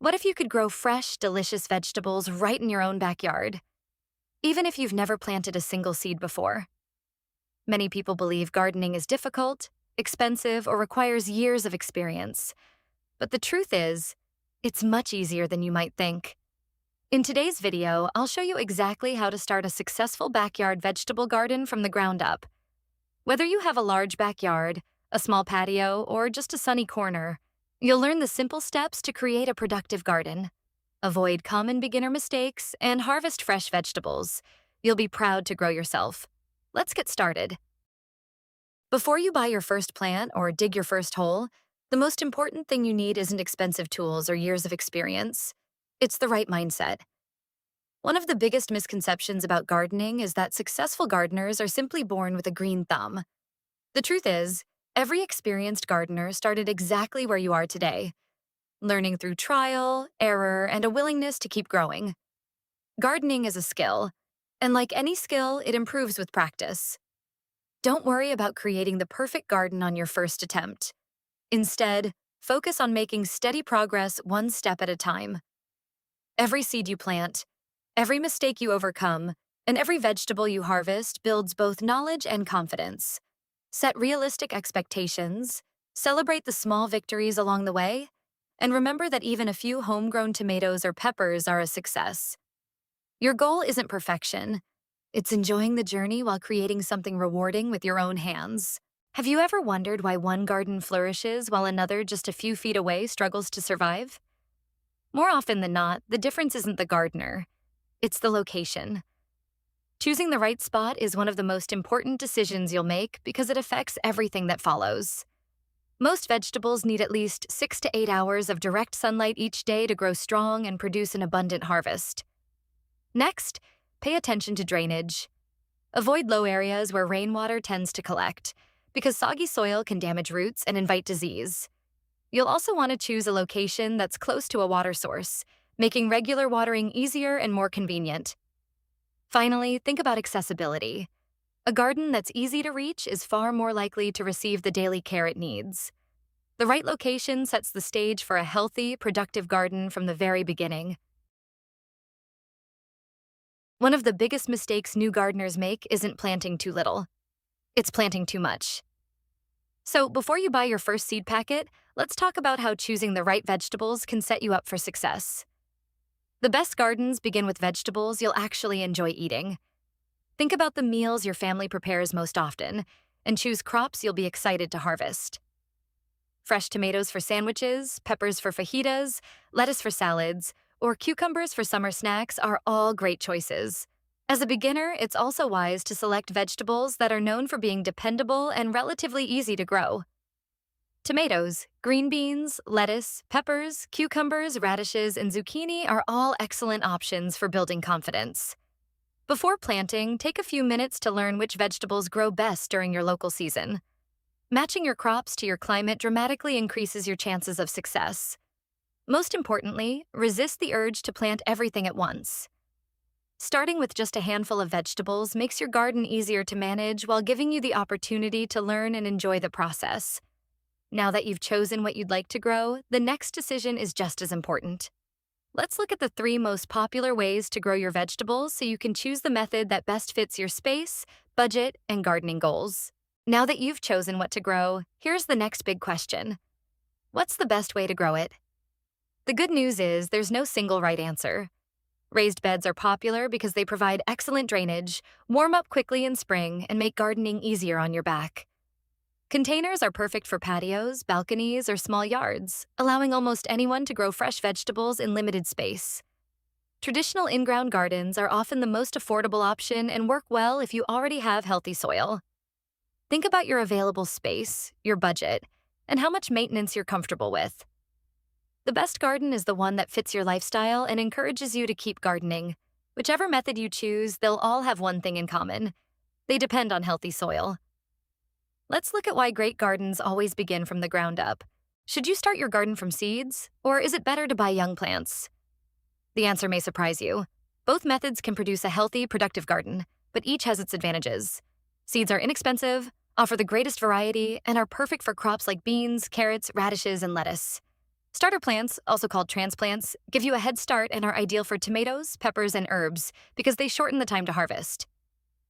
What if you could grow fresh, delicious vegetables right in your own backyard, even if you've never planted a single seed before? Many people believe gardening is difficult, expensive, or requires years of experience. But the truth is, it's much easier than you might think. In today's video, I'll show you exactly how to start a successful backyard vegetable garden from the ground up. Whether you have a large backyard, a small patio, or just a sunny corner, you'll learn the simple steps to create a productive garden. Avoid common beginner mistakes and harvest fresh vegetables. You'll be proud to grow yourself. Let's get started. Before you buy your first plant or dig your first hole, the most important thing you need isn't expensive tools or years of experience. It's the right mindset. One of the biggest misconceptions about gardening is that successful gardeners are simply born with a green thumb. The truth is, every experienced gardener started exactly where you are today, learning through trial, error, and a willingness to keep growing. Gardening is a skill, and like any skill, it improves with practice. Don't worry about creating the perfect garden on your first attempt. Instead, focus on making steady progress one step at a time. Every seed you plant, every mistake you overcome, and every vegetable you harvest builds both knowledge and confidence. Set realistic expectations, celebrate the small victories along the way, and remember that even a few homegrown tomatoes or peppers are a success. Your goal isn't perfection. It's enjoying the journey while creating something rewarding with your own hands. Have you ever wondered why one garden flourishes while another just a few feet away struggles to survive? More often than not, the difference isn't the gardener. It's the location. Choosing the right spot is one of the most important decisions you'll make because it affects everything that follows. Most vegetables need at least 6 to 8 hours of direct sunlight each day to grow strong and produce an abundant harvest. Next, pay attention to drainage. Avoid low areas where rainwater tends to collect, because soggy soil can damage roots and invite disease. You'll also want to choose a location that's close to a water source, making regular watering easier and more convenient. Finally, think about accessibility. A garden that's easy to reach is far more likely to receive the daily care it needs. The right location sets the stage for a healthy, productive garden from the very beginning. One of the biggest mistakes new gardeners make isn't planting too little. It's planting too much. So before you buy your first seed packet, let's talk about how choosing the right vegetables can set you up for success. The best gardens begin with vegetables you'll actually enjoy eating. Think about the meals your family prepares most often, and choose crops you'll be excited to harvest. Fresh tomatoes for sandwiches, peppers for fajitas, lettuce for salads, or cucumbers for summer snacks are all great choices. As a beginner, it's also wise to select vegetables that are known for being dependable and relatively easy to grow. Tomatoes, green beans, lettuce, peppers, cucumbers, radishes, and zucchini are all excellent options for building confidence. Before planting, take a few minutes to learn which vegetables grow best during your local season. Matching your crops to your climate dramatically increases your chances of success. Most importantly, resist the urge to plant everything at once. Starting with just a handful of vegetables makes your garden easier to manage while giving you the opportunity to learn and enjoy the process. Now that you've chosen what you'd like to grow, the next decision is just as important. Let's look at the 3 most popular ways to grow your vegetables so you can choose the method that best fits your space, budget, and gardening goals. Now that you've chosen what to grow, here's the next big question. What's the best way to grow it? The good news is there's no single right answer. Raised beds are popular because they provide excellent drainage, warm up quickly in spring, and make gardening easier on your back. Containers are perfect for patios, balconies, or small yards, allowing almost anyone to grow fresh vegetables in limited space. Traditional in-ground gardens are often the most affordable option and work well if you already have healthy soil. Think about your available space, your budget, and how much maintenance you're comfortable with. The best garden is the one that fits your lifestyle and encourages you to keep gardening. Whichever method you choose, they'll all have one thing in common. They depend on healthy soil. Let's look at why great gardens always begin from the ground up. Should you start your garden from seeds, or is it better to buy young plants? The answer may surprise you. Both methods can produce a healthy, productive garden, but each has its advantages. Seeds are inexpensive, offer the greatest variety, and are perfect for crops like beans, carrots, radishes, and lettuce. Starter plants, also called transplants, give you a head start and are ideal for tomatoes, peppers, and herbs because they shorten the time to harvest.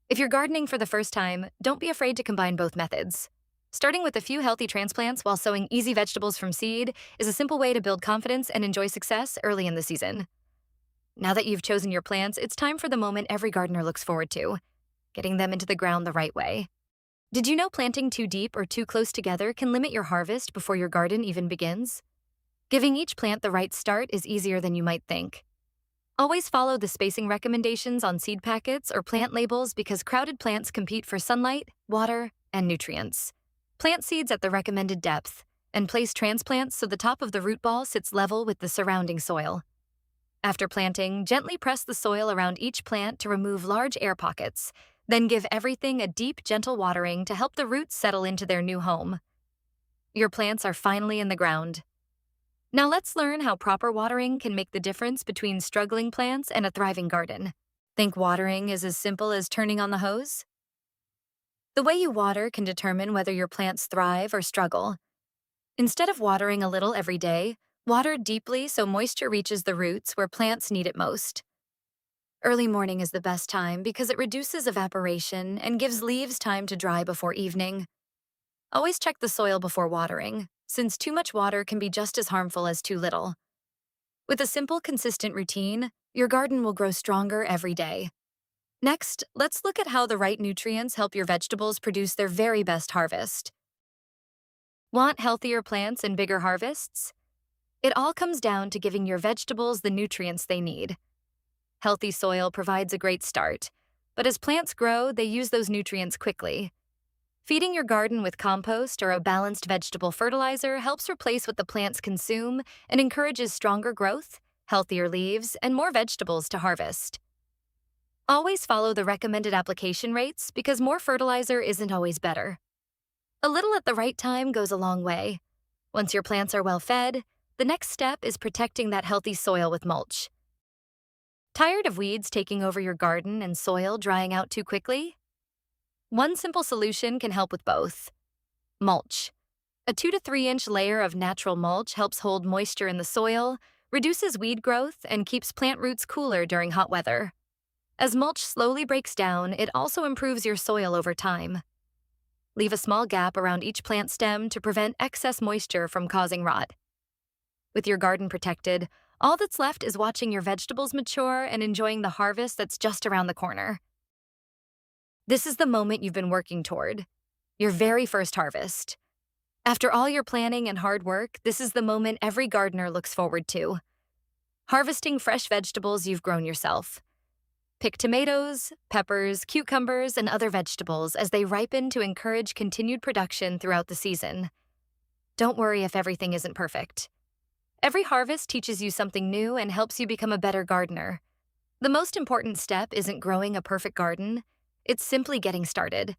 If you're gardening for the first time, don't be afraid to combine both methods. Starting with a few healthy transplants while sowing easy vegetables from seed is a simple way to build confidence and enjoy success early in the season. Now that you've chosen your plants, it's time for the moment every gardener looks forward to, getting them into the ground the right way. Did you know planting too deep or too close together can limit your harvest before your garden even begins? Giving each plant the right start is easier than you might think. Always follow the spacing recommendations on seed packets or plant labels because crowded plants compete for sunlight, water, and nutrients. Plant seeds at the recommended depth and place transplants so the top of the root ball sits level with the surrounding soil. After planting, gently press the soil around each plant to remove large air pockets, then give everything a deep, gentle watering to help the roots settle into their new home. Your plants are finally in the ground. Now let's learn how proper watering can make the difference between struggling plants and a thriving garden. Think watering is as simple as turning on the hose? The way you water can determine whether your plants thrive or struggle. Instead of watering a little every day, water deeply so moisture reaches the roots where plants need it most. Early morning is the best time because it reduces evaporation and gives leaves time to dry before evening. Always check the soil before watering, since too much water can be just as harmful as too little. With a simple, consistent routine, your garden will grow stronger every day. Next, let's look at how the right nutrients help your vegetables produce their very best harvest. Want healthier plants and bigger harvests? It all comes down to giving your vegetables the nutrients they need. Healthy soil provides a great start, but as plants grow, they use those nutrients quickly. Feeding your garden with compost or a balanced vegetable fertilizer helps replace what the plants consume and encourages stronger growth, healthier leaves, and more vegetables to harvest. Always follow the recommended application rates because more fertilizer isn't always better. A little at the right time goes a long way. Once your plants are well fed, the next step is protecting that healthy soil with mulch. Tired of weeds taking over your garden and soil drying out too quickly? One simple solution can help with both. Mulch. A 2 to 3 inch layer of natural mulch helps hold moisture in the soil, reduces weed growth, and keeps plant roots cooler during hot weather. As mulch slowly breaks down, it also improves your soil over time. Leave a small gap around each plant stem to prevent excess moisture from causing rot. With your garden protected, all that's left is watching your vegetables mature and enjoying the harvest that's just around the corner. This is the moment you've been working toward, your very first harvest. After all your planning and hard work, this is the moment every gardener looks forward to. Harvesting fresh vegetables you've grown yourself. Pick tomatoes, peppers, cucumbers, and other vegetables as they ripen to encourage continued production throughout the season. Don't worry if everything isn't perfect. Every harvest teaches you something new and helps you become a better gardener. The most important step isn't growing a perfect garden, it's simply getting started.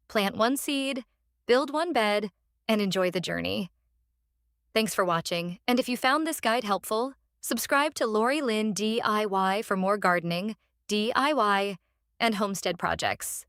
Plant one seed, build one bed, and enjoy the journey. Thanks for watching, and if you found this guide helpful, subscribe to Lori Lynn DIY for more gardening, DIY, and homestead projects.